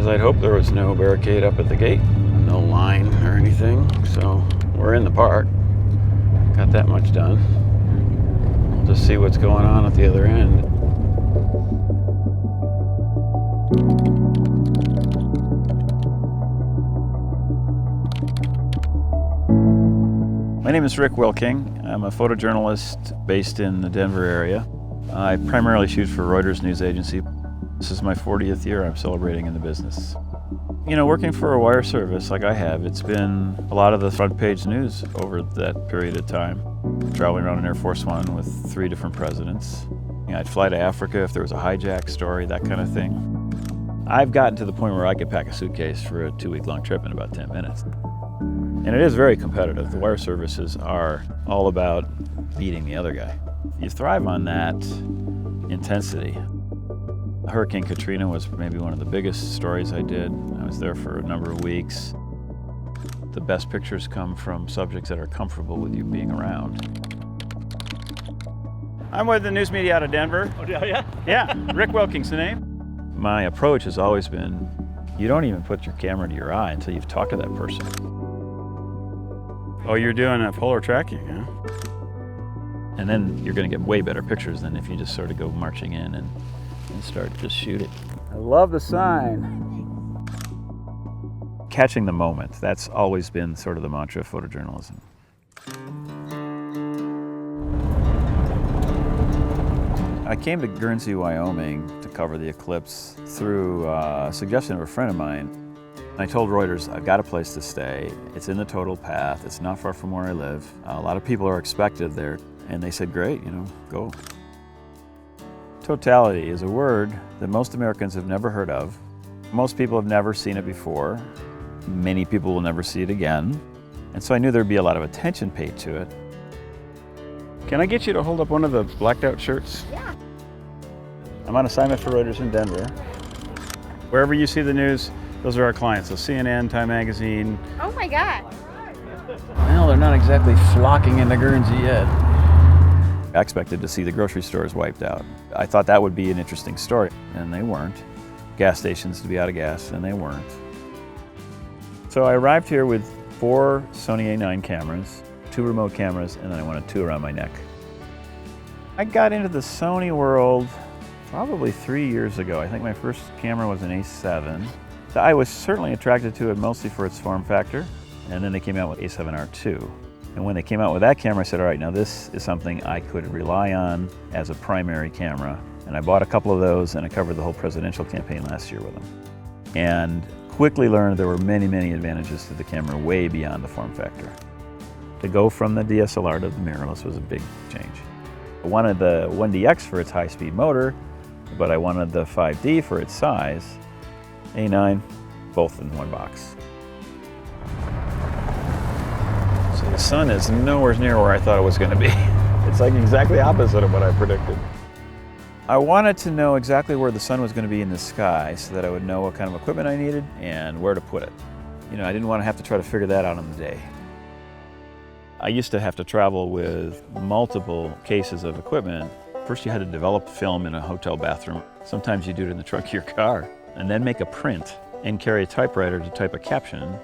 As I'd hoped, there was no barricade up at the gate, no line or anything, so we're in the park. Got that much done. We'll just see what's going on at the other end. My name is Rick Wilking. I'm a photojournalist based in the Denver area. I primarily shoot for Reuters news agency. This is my 40th year I'm celebrating in the business. You know, working for a wire service like I have, it's been a lot of the front page news over that period of time. Traveling around in Air Force One with 3 different presidents. I'd fly to Africa if there was a hijack story, that kind of thing. I've gotten to the point where I could pack a suitcase for a 2-week-long trip in about 10 minutes. And it is very competitive. The wire services are all about beating the other guy. You thrive on that intensity. Hurricane Katrina was maybe one of the biggest stories I did. I was there for a number of weeks. The best pictures come from subjects that are comfortable with you being around. I'm with the news media out of Denver. Oh, yeah? Yeah, Rick Wilking's the name. My approach has always been, you don't even put your camera to your eye until you've talked to that person. Oh, you're doing a polar tracking, huh? And then you're going to get way better pictures than if you just sort of go marching in and start just shooting. I love the sign. Catching the moment, that's always been sort of the mantra of photojournalism. I came to Guernsey, Wyoming to cover the eclipse through a suggestion of a friend of mine. I told Reuters, I've got a place to stay. It's in the total path. It's not far from where I live. A lot of people are expected there. And they said, great, go. Totality is a word that most Americans have never heard of. Most people have never seen it before. Many people will never see it again. And so I knew there'd be a lot of attention paid to it. Can I get you to hold up one of the blacked out shirts? Yeah. I'm on assignment for Reuters in Denver. Wherever you see the news, those are our clients. So CNN, Time Magazine. Oh my God. Well, they're not exactly flocking into Guernsey yet. I expected to see the grocery stores wiped out. I thought that would be an interesting story, and they weren't. Gas stations to be out of gas, and they weren't. So I arrived here with 4 Sony A9 cameras, 2 remote cameras, and then I wanted 2 around my neck. I got into the Sony world probably 3 years ago. I think my first camera was an A7. So I was certainly attracted to it mostly for its form factor, and then they came out with A7R II. And when they came out with that camera, I said, all right, now this is something I could rely on as a primary camera. And I bought a couple of those, and I covered the whole presidential campaign last year with them. And quickly learned there were many, many advantages to the camera way beyond the form factor. To go from the DSLR to the mirrorless was a big change. I wanted the 1DX for its high-speed motor, but I wanted the 5D for its size. A9, both in one box. So the sun is nowhere near where I thought it was going to be. It's like exactly opposite of what I predicted. I wanted to know exactly where the sun was going to be in the sky so that I would know what kind of equipment I needed and where to put it. I didn't want to have to try to figure that out on the day. I used to have to travel with multiple cases of equipment. First you had to develop film in a hotel bathroom. Sometimes you do it in the trunk of your car. And then make a print and carry a typewriter to type a caption.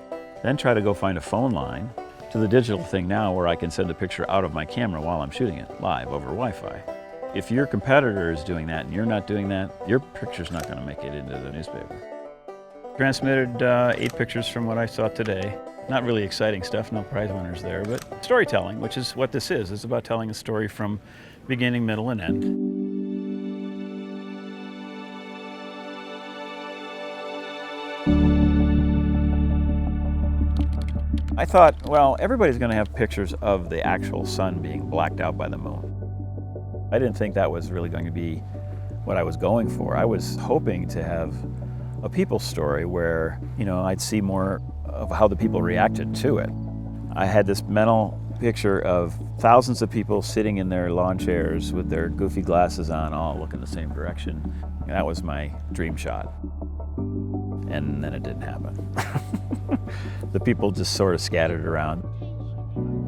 Then try to go find a phone line. To the digital thing now where I can send a picture out of my camera while I'm shooting it live over Wi-Fi. If your competitor is doing that and you're not doing that, your picture's not going to make it into the newspaper. Transmitted 8 pictures from what I saw today. Not really exciting stuff, no prize winners there, but storytelling, which is what this is. It's about telling a story from beginning, middle, and end. I thought, well, everybody's going to have pictures of the actual sun being blacked out by the moon. I didn't think that was really going to be what I was going for. I was hoping to have a people story where, I'd see more of how the people reacted to it. I had this mental picture of thousands of people sitting in their lawn chairs with their goofy glasses on, all looking the same direction. And that was my dream shot. And then it didn't happen. The people just sort of scattered around.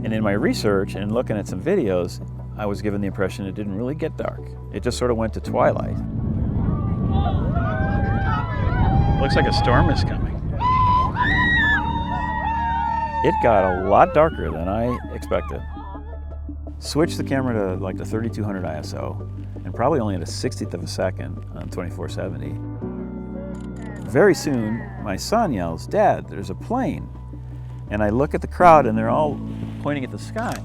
And in my research and looking at some videos, I was given the impression it didn't really get dark. It just sort of went to twilight. Looks like a storm is coming. It got a lot darker than I expected. Switched the camera to like the 3200 ISO, and probably only at a 60th of a second on 2470. Very soon, my son yells, "Dad, there's a plane." And I look at the crowd and they're all pointing at the sky.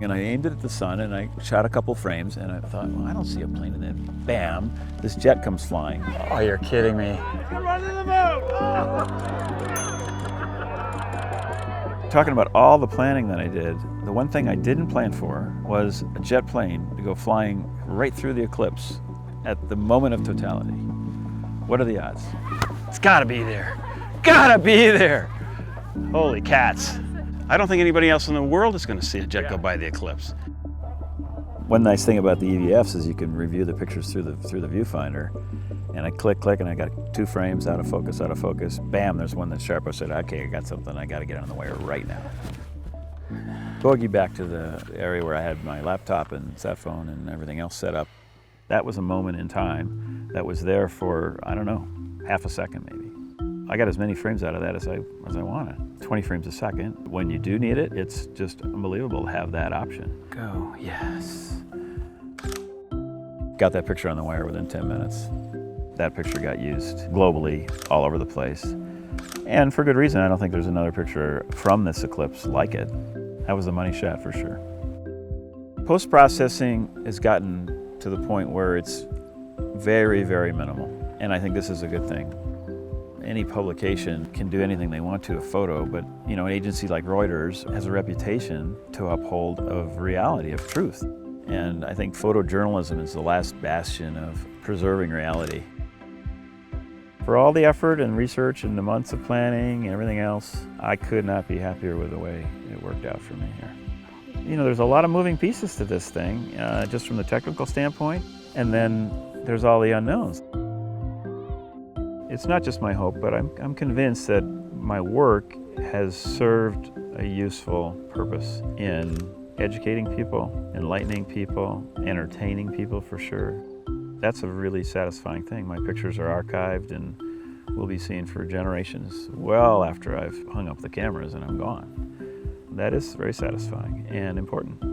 And I aimed it at the sun and I shot a couple frames and I thought, well, I don't see a plane. And then bam, this jet comes flying. Oh, you're kidding me. Run to the boat! Talking about all the planning that I did, the one thing I didn't plan for was a jet plane to go flying right through the eclipse at the moment of totality. What are the odds? It's gotta be there. Gotta be there. Holy cats. I don't think anybody else in the world is going to see a jet go by the eclipse. One nice thing about the EVFs is you can review the pictures through the viewfinder. And I click, and I got 2 frames out of focus. Bam, there's one that's sharp. I said, okay, I got something. I got to get on the wire right now. Boogie back to the area where I had my laptop and sat phone and everything else set up. That was a moment in time that was there for, I don't know, half a second maybe. I got as many frames out of that as I wanted. 20 frames a second. When you do need it, it's just unbelievable to have that option. Go, yes. Got that picture on the wire within 10 minutes. That picture got used globally, all over the place. And for good reason. I don't think there's another picture from this eclipse like it. That was a money shot for sure. Post-processing has gotten to the point where it's very, very minimal. And I think this is a good thing. Any publication can do anything they want to a photo, but an agency like Reuters has a reputation to uphold of reality, of truth. And I think photojournalism is the last bastion of preserving reality. For all the effort and research and the months of planning and everything else, I could not be happier with the way it worked out for me here. There's a lot of moving pieces to this thing, just from the technical standpoint, and then there's all the unknowns. It's not just my hope, but I'm convinced that my work has served a useful purpose in educating people, enlightening people, entertaining people for sure. That's a really satisfying thing. My pictures are archived and will be seen for generations well after I've hung up the cameras and I'm gone. That is very satisfying and important.